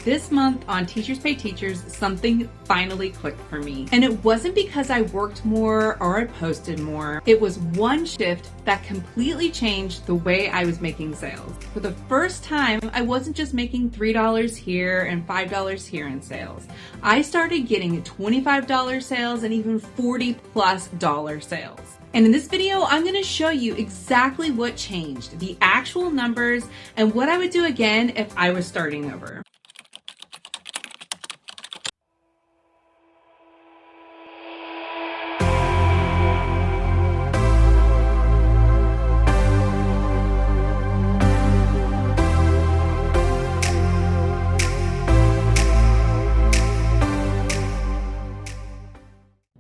This month on Teachers Pay Teachers, something finally clicked for me. And it wasn't because I worked more or I posted more. It was one shift that completely changed the way I was making sales. For the first time, I wasn't just making $3 here and $5 here in sales. I started getting $25 sales and even $40+ sales. And in this video, I'm going to show you exactly what changed, the actual numbers, and what I would do again if I was starting over.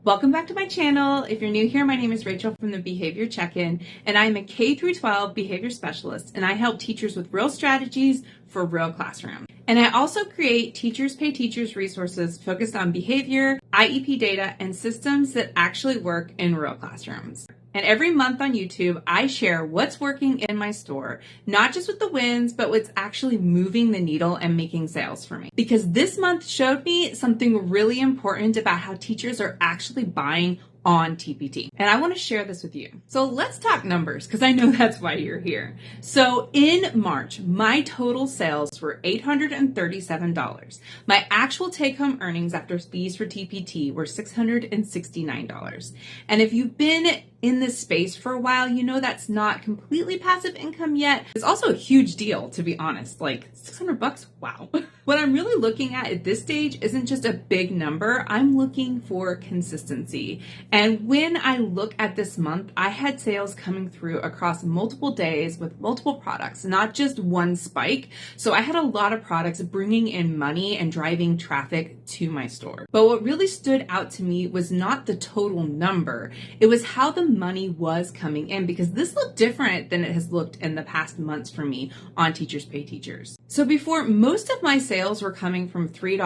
Welcome back to my channel. If you're new here, my name is Rachel from the Behavior Check-In, and I'm a K-12 behavior specialist, and I help teachers with real strategies for real classrooms. And I also create Teachers Pay Teachers resources focused on behavior, IEP data, and systems that actually work in real classrooms. And every month on YouTube, I share what's working in my store, not just with the wins, but what's actually moving the needle and making sales for me. Because this month showed me something really important about how teachers are actually buying on TPT. And I want to share this with you. So let's talk numbers, because I know that's why you're here. So in March, my total sales were $837. My actual take-home earnings after fees for TPT were $669. And if you've been in this space for a while, you know that's not completely passive income yet. It's also a huge deal, to be honest. Like $600, wow. What I'm really looking at this stage isn't just a big number. I'm looking for consistency. And when I look at this month, I had sales coming through across multiple days with multiple products, not just one spike. So I had a lot of products bringing in money and driving traffic to my store. But what really stood out to me was not the total number. It was how the money was coming in, because this looked different than it has looked in the past months for me on Teachers Pay Teachers. So before, most of my sales were coming from $3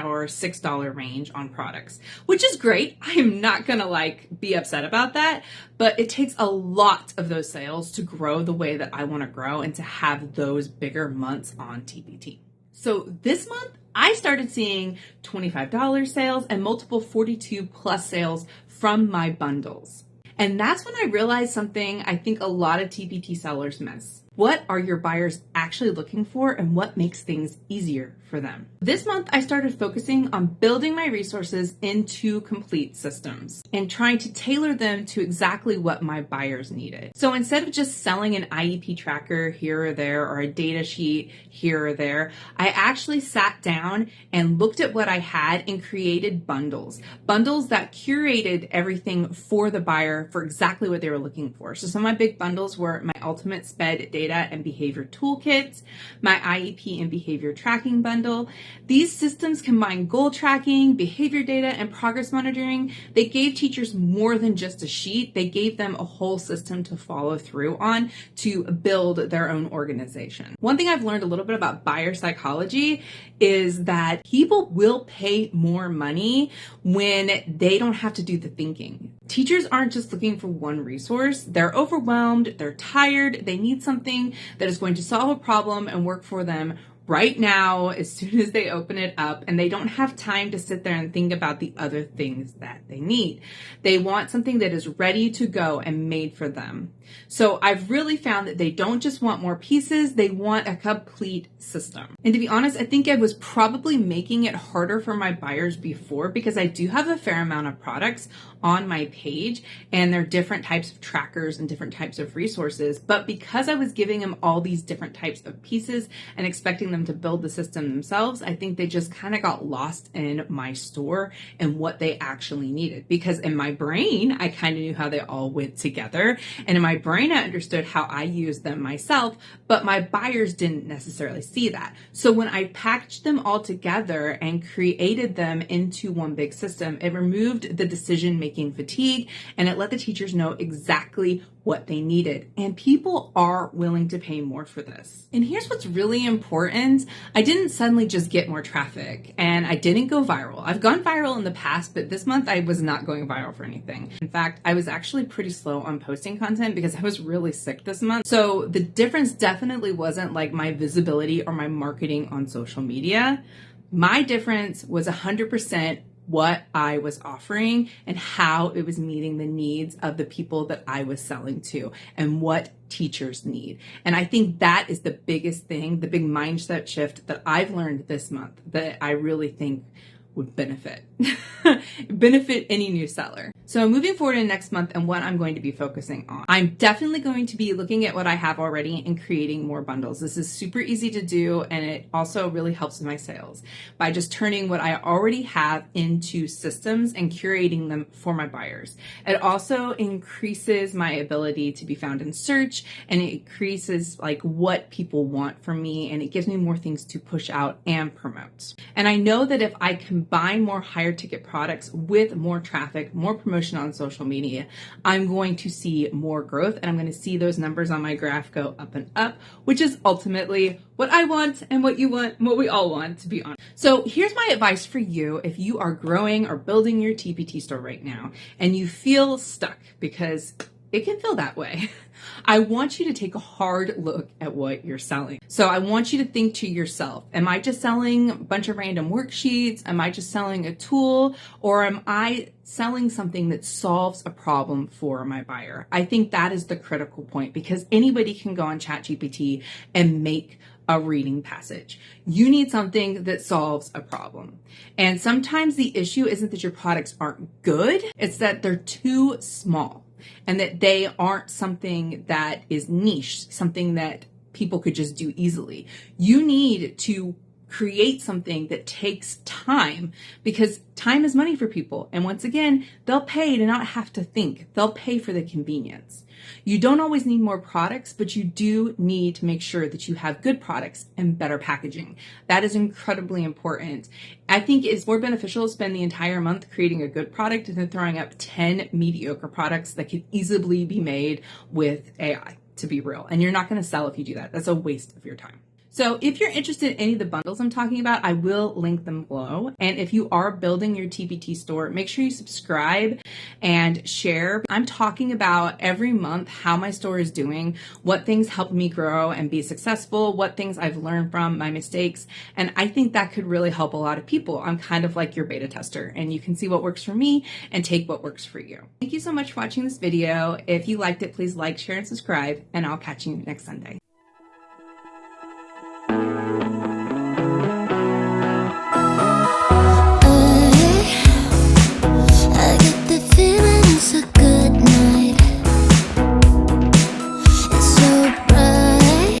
or $6 range on products, which is great. I am not gonna be upset about that, but it takes a lot of those sales to grow the way that I wanna grow and to have those bigger months on TPT. So this month, I started seeing $25 sales and multiple 42+ sales from my bundles. And that's when I realized something I think a lot of TPT sellers miss. What are your buyers actually looking for, and what makes things easier for them? This month, I started focusing on building my resources into complete systems and trying to tailor them to exactly what my buyers needed. So instead of just selling an IEP tracker here or there or a data sheet here or there, I actually sat down and looked at what I had and created bundles that curated everything for the buyer for exactly what they were looking for. So some of my big bundles were my Ultimate SPED data and behavior toolkits, my IEP and behavior tracking bundle. These systems combine goal tracking, behavior data, and progress monitoring. They gave teachers more than just a sheet. They gave them a whole system to follow through on to build their own organization. One thing I've learned a little bit about buyer psychology is that people will pay more money when they don't have to do the thinking. Teachers aren't just looking for one resource. They're overwhelmed, they're tired, they need something that is going to solve a problem and work for them right now as soon as they open it up, and they don't have time to sit there and think about the other things that they need. They want something that is ready to go and made for them. So I've really found that they don't just want more pieces, they want a complete system. And to be honest, I think I was probably making it harder for my buyers before, because I do have a fair amount of products on my page, and there are different types of trackers and different types of resources. But because I was giving them all these different types of pieces and expecting them to build the system themselves, I think they just kind of got lost in my store and what they actually needed. Because in my brain, I kind of knew how they all went together. And in my brain, I understood how I used them myself, but my buyers didn't necessarily see that. So when I packaged them all together and created them into one big system, it removed the decision-making fatigue, and it let the teachers know exactly what they needed. And people are willing to pay more for this. And here's what's really important. I didn't suddenly just get more traffic, and I didn't go viral. I've gone viral in the past, but this month I was not going viral for anything. In fact, I was actually pretty slow on posting content because I was really sick this month. So the difference definitely wasn't like my visibility or my marketing on social media. My difference was 100% what I was offering and how it was meeting the needs of the people that I was selling to and what teachers need. And I think that is the biggest thing, the big mindset shift that I've learned this month that I really think would benefit any new seller. So moving forward in next month and what I'm going to be focusing on, I'm definitely going to be looking at what I have already and creating more bundles. This is super easy to do, and it also really helps with my sales by just turning what I already have into systems and curating them for my buyers. It also increases my ability to be found in search, and it increases like what people want from me, and it gives me more things to push out and promote. And I know that if I combine more higher ticket products with more traffic, more promotion on social media, I'm going to see more growth, and I'm going to see those numbers on my graph go up and up, which is ultimately what I want and what you want, and what we all want, to be honest. So here's my advice for you if you are growing or building your TPT store right now and you feel stuck, because it can feel that way. I want you to take a hard look at what you're selling. So I want you to think to yourself, am I just selling a bunch of random worksheets? Am I just selling a tool? Or am I selling something that solves a problem for my buyer? I think that is the critical point, because anybody can go on ChatGPT and make a reading passage. You need something that solves a problem. And sometimes the issue isn't that your products aren't good, it's that they're too small, and that they aren't something that is niche, something that people could just do easily. You need to create something that takes time, because time is money for people. And once again, they'll pay to not have to think. They'll pay for the convenience. You don't always need more products, but you do need to make sure that you have good products and better packaging. That is incredibly important. I think it's more beneficial to spend the entire month creating a good product than throwing up 10 mediocre products that could easily be made with AI, to be real. And you're not going to sell if you do that. That's a waste of your time. So if you're interested in any of the bundles I'm talking about, I will link them below. And if you are building your TPT store, make sure you subscribe and share. I'm talking about every month how my store is doing, what things help me grow and be successful, what things I've learned from my mistakes. And I think that could really help a lot of people. I'm kind of like your beta tester, and you can see what works for me and take what works for you. Thank you so much for watching this video. If you liked it, please like, share, and subscribe, and I'll catch you next Sunday.